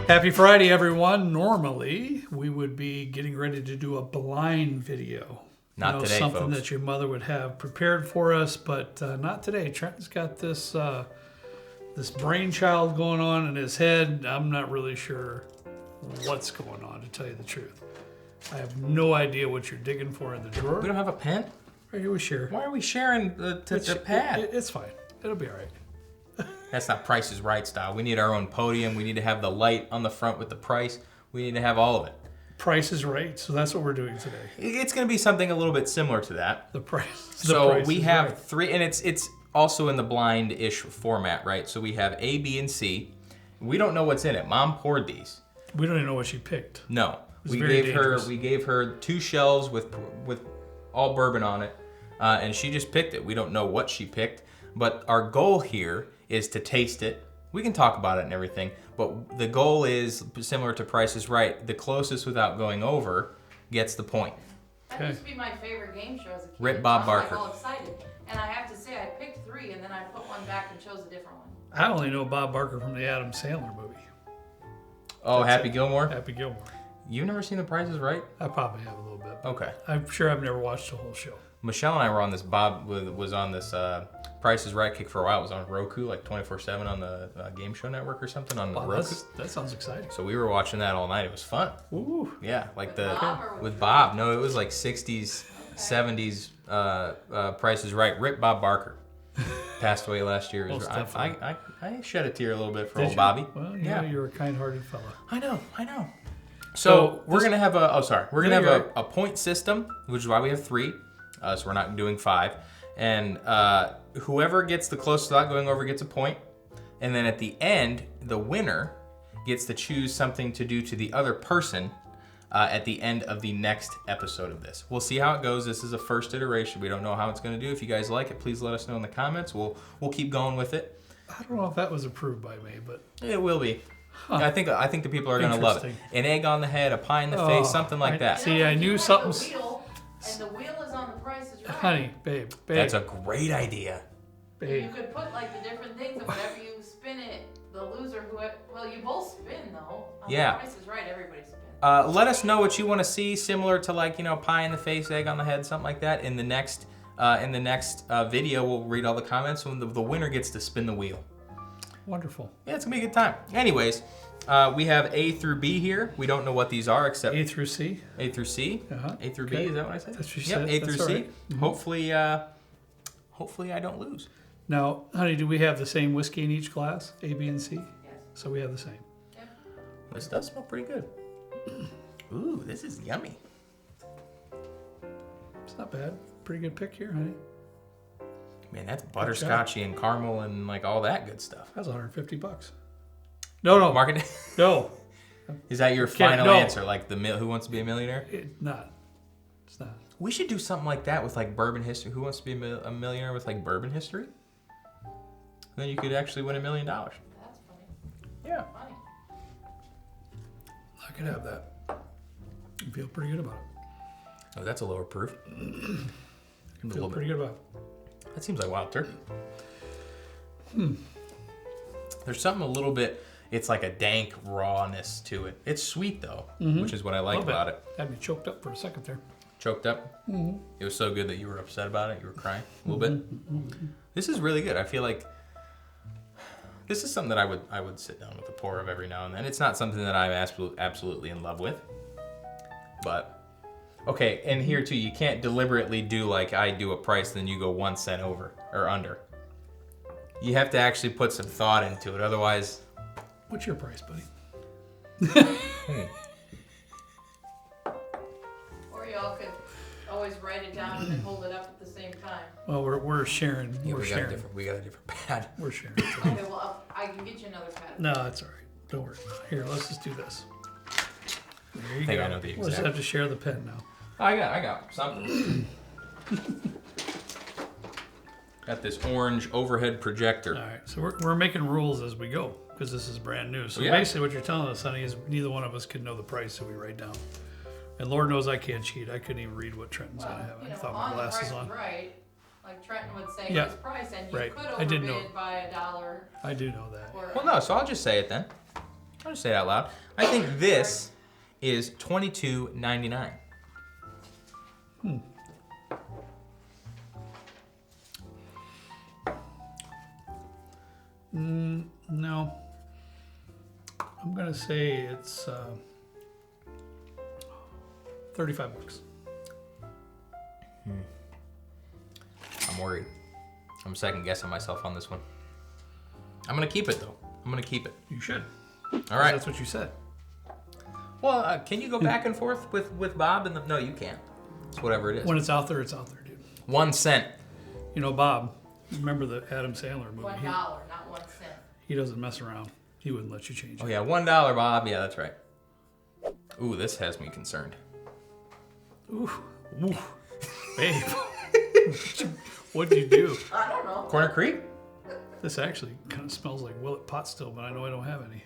Happy Friday, everyone. Normally, we would be getting ready to do a blind video. Not today, something folks. that your mother would have prepared for us, but not today. Trenton's got this this brainchild going on in his head. I'm not really sure what's going on, to tell you the truth. I have no idea what you're digging for in the drawer. We don't have a pen? Right here we share. Why are we sharing the pad? It's fine. It'll be all right. That's not Price is Right style. We need our own podium. We need to have the light on the front with the price. We need to have all of it. Price is Right, so that's what we're doing today. It's going to be something a little bit similar to that. The price. So we have three, and it's also in the blind-ish format, right? So we have A, B, and C. We don't know what's in it. Mom poured these. We don't even know what she picked. No, we dangerous. gave her 2 shelves with all bourbon on it, and she just picked it. We don't know what she picked, but our goal here is to taste it. We can talk about it and everything, but the goal is similar to Price is Right. The closest without going over gets the point. That used to be my favorite game show as a kid. Rip Bob I'm Barker. like all excited. And I have to say, I picked 3 and then I put one back and chose a different one. I only know Bob Barker from the Adam Sandler movie. Oh, That's Happy it. Gilmore? Happy Gilmore. You've never seen The Price is Right? I probably have a little bit. Okay. I'm sure I've never watched the whole show. Michelle and I were on this. Bob was on this Price is Right kick for a while. It was on Roku, like 24/7 on the Game Show Network or something on Wow, Roku. that sounds exciting. So we were watching that all night. It was fun. Ooh. Yeah, like With with Bob. No, it was like 60s, 70s. Price is Right. Rip Bob Barker. Passed away last year. Most definitely. I shed a tear a little bit for Did old you? Bobby. Well, yeah, you're a kind-hearted fella. I know. So we're gonna have you're a point system, which is why we have 3. So we're not doing 5. And whoever gets the closest without going over gets a point. And then at the end, the winner gets to choose something to do to the other person at the end of the next episode of this. We'll see how it goes. This is a first iteration. We don't know how it's going to do. If you guys like it, please let us know in the comments. We'll keep going with it. I don't know if that was approved by me, but It will be. I think the people are going to love it. Interesting. An egg on the head, a pie in the face, something like that. See, I if knew you have something. the wheel, and the wheel is on the Price is Right. Honey, babe. That's a great idea. You babe. could put like the different things, and whenever you spin it, the loser, you both spin though. On Yeah. The Price is Right, everybody spins. Let us know what you want to see, similar to pie in the face, egg on the head, something like that. In the next video, we'll read all the comments, and the winner gets to spin the wheel. Wonderful. Yeah, it's gonna be a good time. Anyways, we have A through B here. We don't know what these are except A through C. A through C. Uh-huh. A through Okay. B. Is that what I said? That's what you yep, said. A through That's all C. right. Mm-hmm. Hopefully I don't lose. Now, honey, do we have the same whiskey in each glass? A, B, and C? Yes. So we have the same. Yep. This does smell pretty good. Ooh, this is yummy. It's not bad. Pretty good pick here, honey. Man, that's butterscotchy and caramel and like all that good stuff. That's $150. No. Market. No. Is that your Can't- final no. answer? Like Who Wants to Be a Millionaire? It's not. It's not. We should do something like that with like bourbon history. Who Wants to Be a Millionaire with like bourbon history? Then you could actually win $1 million. That's funny. Yeah. Funny. I could have that. I feel pretty good about it. Oh, that's a lower proof. I feel pretty good about it. That seems like wild turkey. There's something a little bit. It's like a dank rawness to it. It's sweet though, which is what I like Little bit. about it. Had me choked up for a second there. Choked up. It was so good that you were upset about it. You were crying a little bit. This is really good. I feel like this is something that I would sit down with a pour of every now and then. It's not something that I'm absolutely in love with, but okay. And here too, you can't deliberately do like I do a price, then you go 1 cent over or under. You have to actually put some thought into it. Otherwise, What's your price, buddy? Or y'all could always write it down and then hold it up at the same time. Well, we're sharing. yeah, we're sharing. we got a different pad. We're sharing. Okay, well, I can get you another pad. No, it's all right. Don't worry. Here, let's just do this. There you I think go. I know the We'll just exact- have to share the pen now. I got something. Got this orange overhead projector. All right, so we're making rules as we go because this is brand new. So Yeah. basically, what you're telling us, honey, is neither one of us can know the price that we write down. And Lord knows I can't cheat. I couldn't even read what Trenton's Well, gonna have. you I know, thought on my the glasses Price on. is Right, like Trenton would say Yeah. his price, and you Right. could I did know. overbid by $1. I do know that. Or Well, no, so I'll just say it then. I'll just say it out loud. I think this is $22.99. No. I'm gonna say it's 35 bucks. I'm worried. I'm second guessing myself on this one. I'm gonna keep it though. I'm gonna keep it. You should. All right. That's what you said. Well, can you go back and forth with Bob? And no, you can't. It's whatever it is. When it's out there, dude. 1 cent. You know, Bob, remember the Adam Sandler movie? $1, not 1 cent. He doesn't mess around. He wouldn't let you change it. Oh yeah, $1, Bob. Yeah, that's right. Ooh, this has me concerned. Ooh. Babe. What'd you do? I don't know. Corner Creek? This actually kind of smells like Willet pot still, but I know I don't have any.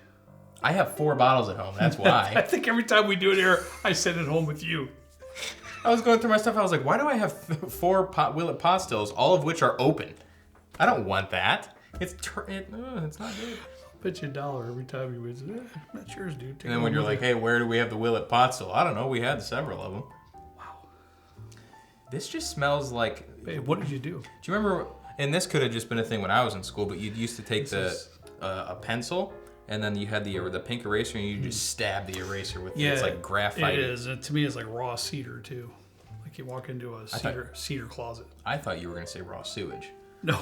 I have 4 bottles at home. That's I why. think every time we do it here, I send it home with you. I was going through my stuff. I was like, why do I have 4 Willet pot stills, all of which are open? I don't want that. It's not good. Bet you $1 every time you visit. That's yours, dude. Take And then when you're like, hey, where do we have the Willet pot still? I don't know. We had several of them. Wow. This just smells like... Babe, what did you do? Do you remember... And this could have just been a thing when I was in school, but you used to take a pencil, and then you had the pink eraser, and you just stab the eraser with it's like graphite. It is. And to me, it's like raw cedar, too. Like you walk into a cedar closet. I thought you were going to say raw sewage. No.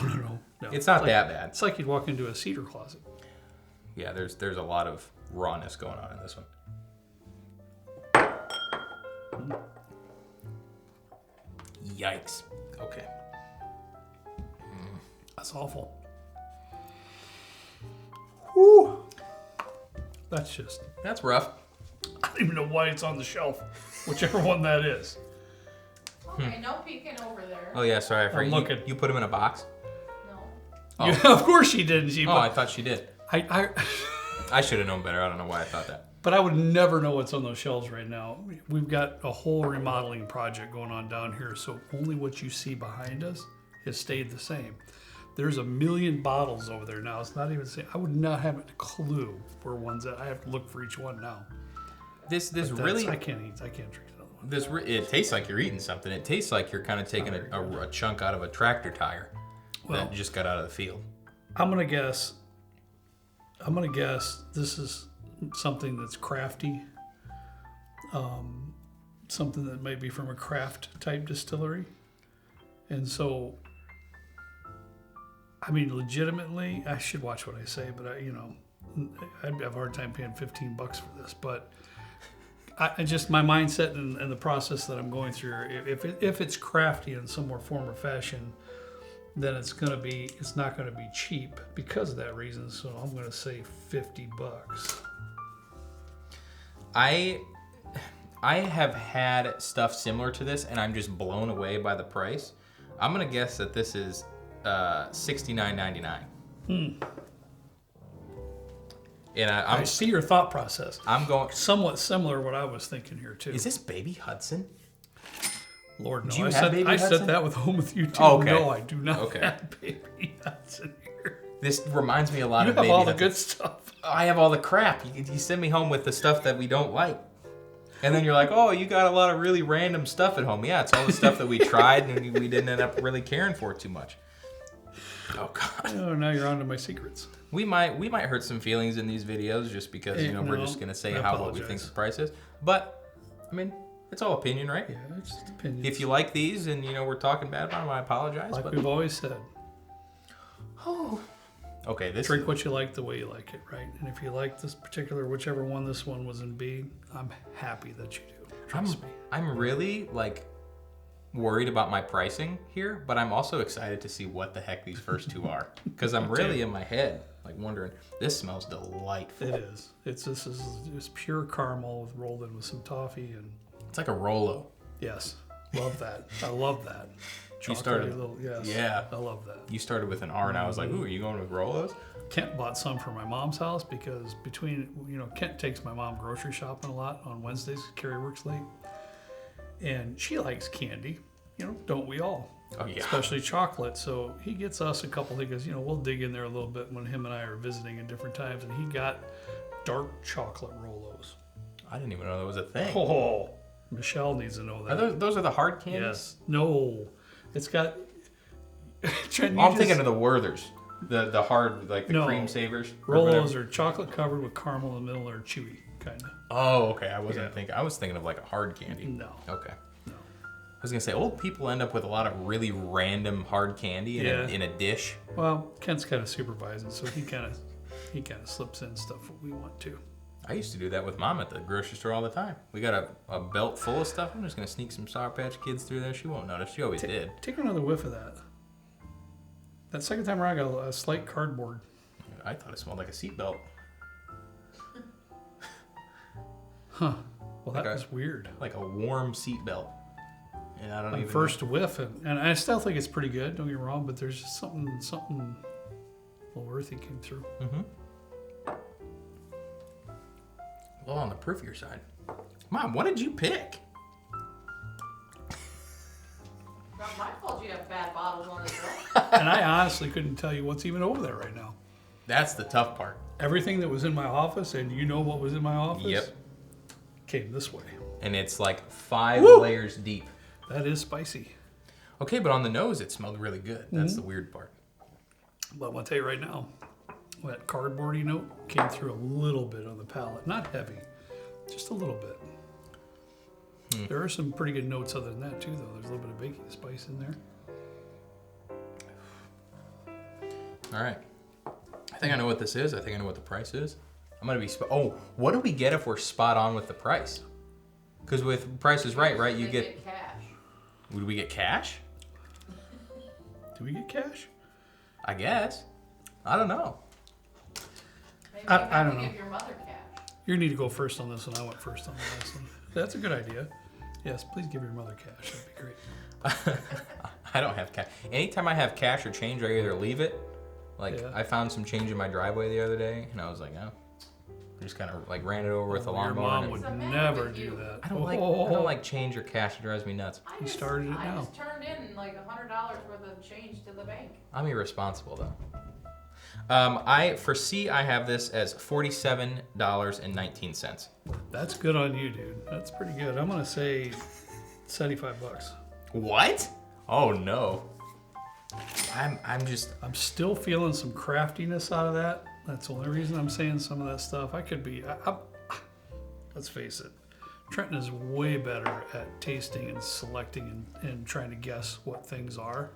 It's not like, that bad. It's like you'd walk into a cedar closet. Yeah, there's a lot of rawness going on in this one. Yikes. Okay. That's awful. Whew. That's rough. I don't even know why it's on the shelf. Whichever one that is. Okay, no peeking over there. Oh yeah, sorry. I forgot. I'm looking. You put them in a box? No. Oh. Yeah, of course she did. I thought she did. I I should have known better. I don't know why I thought that. But I would never know what's on those shelves right now. We've got a whole remodeling project going on down here, so only what you see behind us has stayed the same. There's 1 million bottles over there now. It's not even saying. I would not have a clue where one's at. I have to look for each one now. This really. I can't eat. I can't drink another one. It tastes like you're eating something. It tastes like you're kind of taking a chunk out of a tractor tire that just got out of the field. I'm gonna guess this is something that's crafty. Something that might be from a craft type distillery. And so, I mean, legitimately, I should watch what I say, but I'd have a hard time paying $15 for this. But I just, my mindset and the process that I'm going through, if it's crafty in some more form or fashion, then it's not gonna be cheap because of that reason. So I'm gonna say $50. I have had stuff similar to this, and I'm just blown away by the price. I'm gonna guess that this is $69.99. And I see your thought process. I'm going somewhat similar to what I was thinking here too. Is this Baby Hudson? Lord, no. Do you have Baby I Hudson? said that with Home with You too. Oh, okay. No, I do not have Baby Hudson here. This reminds me a lot You of have Baby all the Hudson. good stuff. I have all the crap. You send me home with the stuff that we don't like. And then you're like, oh, you got a lot of really random stuff at home. Yeah, it's all the stuff that we tried and we didn't end up really caring for too much. Oh, God. Oh, now you're on to my secrets. We might hurt some feelings in these videos just because, we're just going to say what we think the price is. But, I mean, it's all opinion, right? Yeah, it's just opinions. If you like these and, we're talking bad about them, I apologize. Like we've always said. Oh. Okay, this Drink what you like the way you like it, right? And if you like this particular, whichever one this one was in B, I'm happy that you do. Trust me. I'm really, worried about my pricing here, but I'm also excited to see what the heck these first two are. Because I'm really in my head, wondering, this smells delightful. It is. This is pure caramel rolled in with some toffee and... It's like a Rolo. Yes. Love that. I love that. You started, yes. Yeah. I love that. You started with an R, and I was like, ooh, are you going with Rolos? Kent bought some for my mom's house because Kent takes my mom grocery shopping a lot on Wednesdays. Carrie works late. And she likes candy. Don't we all? Oh, yeah. Especially chocolate. So he gets us a couple. He goes, we'll dig in there a little bit when him and I are visiting at different times. And he got dark chocolate Rolos. I didn't even know that was a thing. Oh, Michelle needs to know that. Those are the hard candies? Yes. No. It's got... Trent, I'm thinking of the Werthers. The hard, like the cream savers. Rolos are chocolate covered with caramel in the middle. They're chewy, kind of. Oh, okay. I wasn't thinking. I was thinking of like a hard candy. No. Okay. No. I was gonna say old people end up with a lot of really random hard candy in a dish. Well, Kent's kind of supervising, so he kind of slips in stuff that we want to. I used to do that with Mom at the grocery store all the time. We got a belt full of stuff. I'm just gonna sneak some Sour Patch Kids through there. She won't notice. She always did. Take another whiff of that. That second time around, I got a slight cardboard. I thought it smelled like a seatbelt. Huh. Well, that Like was weird. Like a warm seatbelt. And I don't even first whiff, and I still think it's pretty good. Don't get me wrong, but there's just something a little earthy came through. Mm-hmm. Well, on the proofier side. Mom, what did you pick? Not my fault you have bad bottles on the shelf. And I honestly couldn't tell you what's even over there right now. That's the tough part. Everything that was in my office, and you know what was in my office, Yep. came this way. And it's like 5 Woo! layers deep. That is spicy. Okay, but on the nose, it smelled really good. That's the weird part. But I'm going to tell you right now, that cardboardy note came through a little bit on the palate. Not heavy, just a little bit. There are some pretty good notes other than that, too, though. There's a little bit of baking spice in there. All right. I think I know what this is. I think I know what the price is. I'm going to be... what do we get if we're spot on with the price? Because with Price is Right, you They get... cash. Would we get cash? Do we get cash? I guess. I don't know. Maybe I you have don't to know. give your mother cash. You need to go first on this one. I went first on the last one. That's a good idea. Yes, please give your mother cash. That'd be great. I don't have cash. Anytime I have cash or change, I either leave it. Like, Yeah. I found some change in my driveway the other day, and I was like, oh. I just kind of like ran it over with a Your lawnmower. mom and would What's the matter never with do you? that. I don't like change or cash. It drives me nuts. I He started it now. I just turned in like $100 worth of change to the bank. I'm irresponsible though. For C, I have this as $47.19. That's good on you, dude. That's pretty good. I'm gonna say $75. What? Oh no. I'm still feeling some craftiness out of that. That's the only reason I'm saying some of that stuff. I could be. Let's face it. Trenton is way better at tasting and selecting and trying to guess what things are.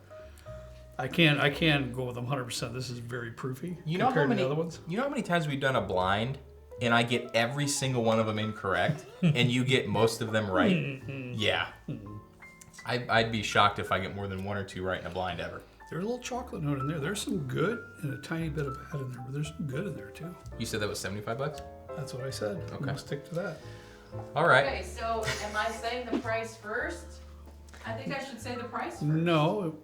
I can go with them 100%. This is very proofy compared to the other ones. You know how many times we've done a blind and I get every single one of them incorrect and you get most of them right? Yeah. I'd be shocked if I get more than 1 or 2 right in a blind ever. There's a little chocolate note in there. There's some good and a tiny bit of bad in there, but there's some good in there too. You said that was $75? That's what I said. I'm Okay. gonna stick to that. All right. Okay, so am I saying the price first? I think I should say the price first. No.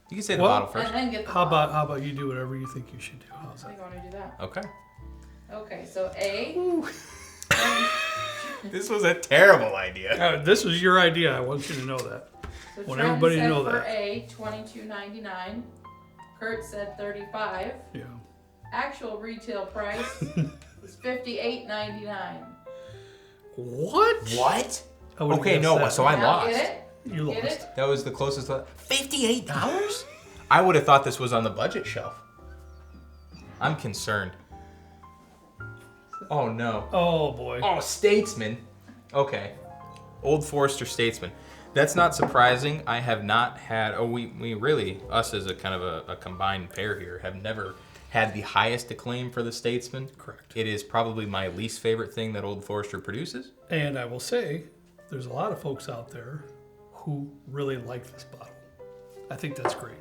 You can say the Well, bottle first. And then get the How bottle. about you do whatever you think you should do? How's I that? think I want to do that. Okay. Okay, so A. This was a terrible idea. This was your idea. I want you to know that. So Want Trenton everybody to said know for that. A, $22.99. Kurt said $35. Yeah. Actual retail price is $58.99. What? What? I would've Okay, guessed no, that. so I Now lost. Get it? You Get lost. it? That was the closest. $58? I would have thought this was on the budget shelf. I'm concerned. Oh no. Oh boy. Oh, Statesman. Okay. Old Forester Statesman. That's not surprising. I have not had. Oh, we really, us as a kind of a combined pair here, have never had the highest acclaim for the Statesman. Correct. It is probably my least favorite thing that Old Forester produces. And I will say, there's a lot of folks out there who really like this bottle. I think that's great.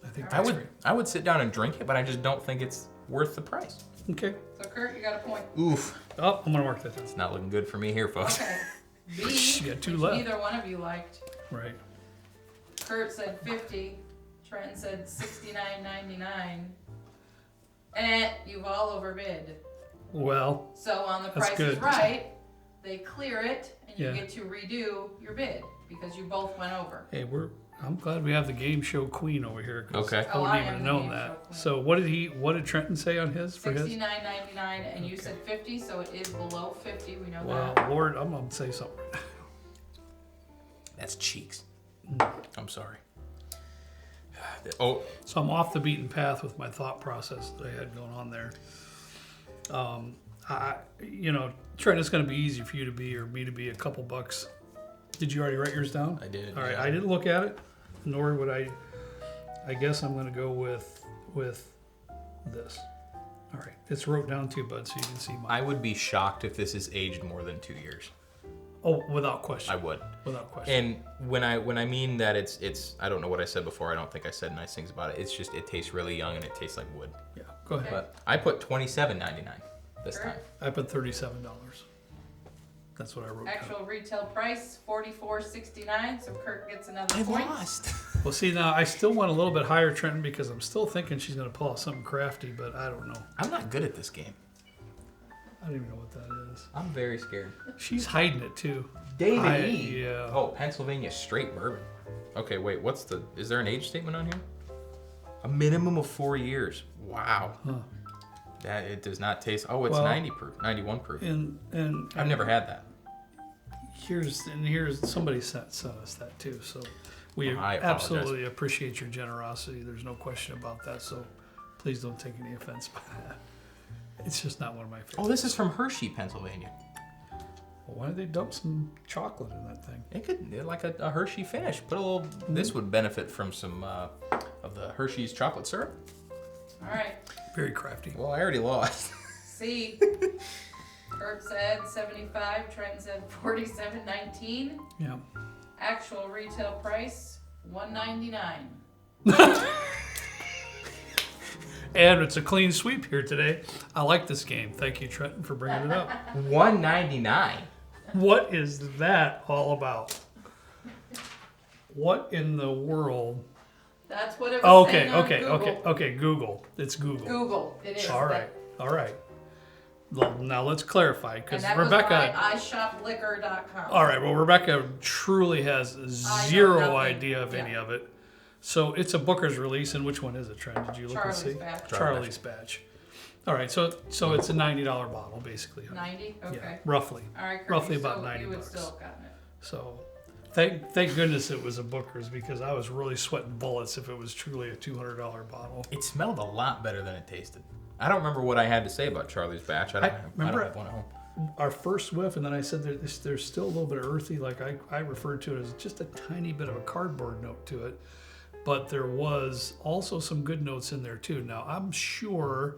I think that's great. I would sit down and drink it, but I just don't think it's worth the price. Okay. So Kurt, you got a point. Oof. Oh, I'm gonna mark that down. It's not looking good for me here, folks. Okay. B, You got 2 which left. neither one of you liked. Right. Kurt said 50. Trenton said 69.99. And you've all overbid. Well, So on the That's Price is good. Right, they clear it and you Yeah. get to redo your bid because you both went over. hey, I'm glad we have the game show queen over here. 'Cause Okay. I wouldn't even have known that. So what did Trenton say on his for his? $69.99, and you said 50, so it is below 50. We know Well, that. Lord, I'm gonna say something. That's cheeks. I'm sorry. Oh, So I'm off the beaten path with my thought process that I had going on there. Trent, it's going to be easy for you to be or me to be a couple bucks. Did you already write yours down? I did. All right, yeah. I didn't look at it, nor would I. I guess I'm going to go with this. All right, it's wrote down too, bud, so you can see mine. I would be shocked if this is aged more than 2 years. Oh, without question. I would. Without question. And when I mean that it's I don't know what I said before. I don't think I said nice things about it. It's just it tastes really young and it tastes like wood. Yeah, go ahead. But I put $27.99 this time. I put $37. That's what I wrote down. Actual retail price $44.69. So Kurt gets another I point. lost. Well, see, now I still want a little bit higher, Trenton, because I'm still thinking she's going to pull out something crafty, but I don't know. I'm not good at this game. I don't even know what that is. I'm very scared. She's hiding it too. David E. Yeah. Oh, Pennsylvania straight bourbon. Okay, wait. Is there an age statement on here? A minimum of 4 years. Wow. Huh. That it does not taste. Oh, it's Well, 90 proof, 91 proof. And I've never had that. Here's somebody sent us that too. So we I apologize. absolutely appreciate your generosity. There's no question about that. So please don't take any offense by that. It's just not one of my favorites. Oh, this is from Hershey, Pennsylvania. Well, why did they dump some chocolate in that thing? It could like a Hershey finish. Put a little. This would benefit from some of the Hershey's chocolate syrup. All right. Very crafty. Well, I already lost. C. Kurt said 75. Trent said 47.19. Yeah. Actual retail price $1.99. And it's a clean sweep here today. I like this game. Thank you, Trenton, for bringing it up. $1.99. What is that all about? What in the world? That's what it was saying on Google. Okay. Google. It's Google. Google. It is. All right. Well, now let's clarify, because And that Rebecca. was iShopLiquor.com. All right. Well, Rebecca truly has zero nothing. idea of any of it. So it's a Booker's release, and which one is it, Trent? Did you look Charlie's and see? batch. Charlie's batch. All right. So it's a $90 bottle, basically. 90? Okay. Yeah, roughly. All right, Kurt, Roughly you about still, 90 you would bucks. still have gotten it. So thank goodness it was a Booker's, because I was really sweating bullets if it was truly a $200 bottle. It smelled a lot better than it tasted. I don't remember what I had to say about Charlie's batch. I don't have one at home. Our first whiff, and then I said there's still a little bit of earthy, like I referred to it as just a tiny bit of a cardboard note to it. But there was also some good notes in there too. Now, I'm sure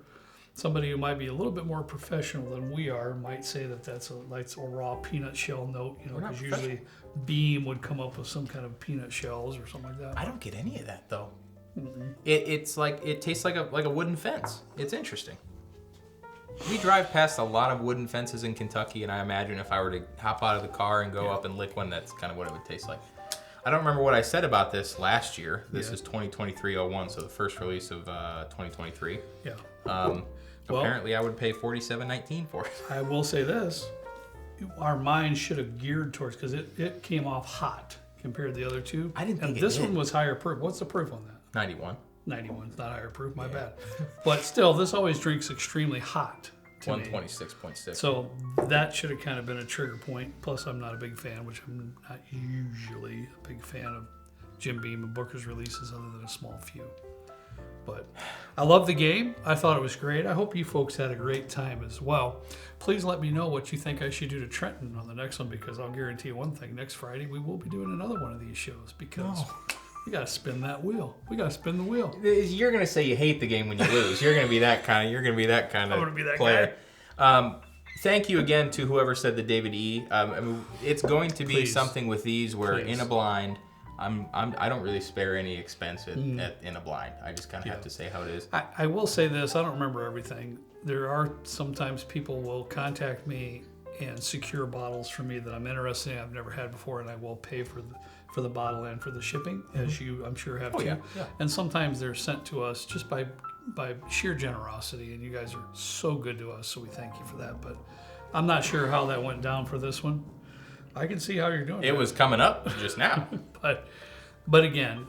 somebody who might be a little bit more professional than we are might say that that's a raw peanut shell note, because usually Beam would come up with some kind of peanut shells or something like that. I don't get any of that though. Mm-mm. It tastes like a wooden fence. It's interesting. We drive past a lot of wooden fences in Kentucky, and I imagine if I were to hop out of the car and go up and lick one, that's kind of what it would taste like. I don't remember what I said about this last year. This is 2023-01, so the first release of 2023. Yeah. Well, Well, apparently I would pay $47.19 for it. I will say this. Our mind should have geared towards, because it came off hot compared to the other two. I didn't think and it this did. one was higher proof. What's the proof on that? 91. 91 is not higher proof, my bad. But still, this always drinks extremely hot to me. 126.6. So that should have kind of been a trigger point. Plus, I'm not a big fan, which I'm not usually a big fan of Jim Beam and Booker's releases, other than a small few. But I love the game. I thought it was great. I hope you folks had a great time as well. Please let me know what you think I should do to Trenton on the next one, because I'll guarantee you one thing. Next Friday, we will be doing another one of these shows, because we got to spin that wheel. We got to spin the wheel. You're gonna say you hate the game when you lose. You're gonna be that kind of. I'm gonna be that player. Thank you again to whoever said the David E. It's going to be Please. something with these where Please. in a blind, I don't really spare any expense in a blind. I just kind of have to say how it is. I will say this. I don't remember everything. There are sometimes people will contact me and secure bottles for me that I'm interested in, I've never had before, and I will pay for the bottle and for the shipping, as you I'm sure have too. Yeah. And sometimes they're sent to us just by sheer generosity, and you guys are so good to us, so we thank you for that. But I'm not sure how that went down for this one. I can see how you're doing It was coming up just now. but But again,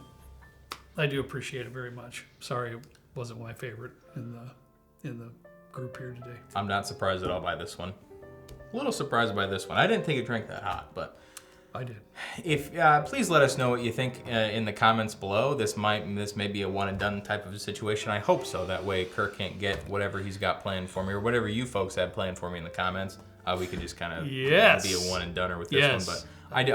I do appreciate it very much. Sorry it wasn't my favorite in the group here today. I'm not surprised at all by this one. A little surprised by this one. I didn't think it drank that hot, but I did. if please let us know what you think in the comments below. This may be a one and done type of a situation. I hope so. That way Kirk can't get whatever he's got planned for me, or whatever you folks have planned for me in the comments. We could just kind of be a one and doneer with this one. But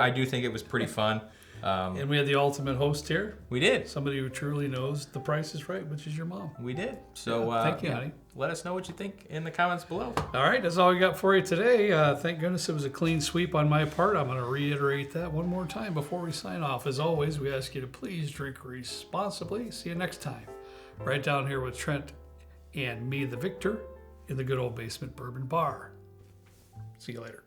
I do think it was pretty fun. And we had the ultimate host here. We did. Somebody who truly knows the price is right, which is your mom. We did. So thank you, honey. Let us know what you think in the comments below. All right, that's all we got for you today. Thank goodness it was a clean sweep on my part. I'm going to reiterate that one more time before we sign off. As always, we ask you to please drink responsibly. See you next time. Right down here with Trent and me, the victor, in the good old basement bourbon bar. See you later.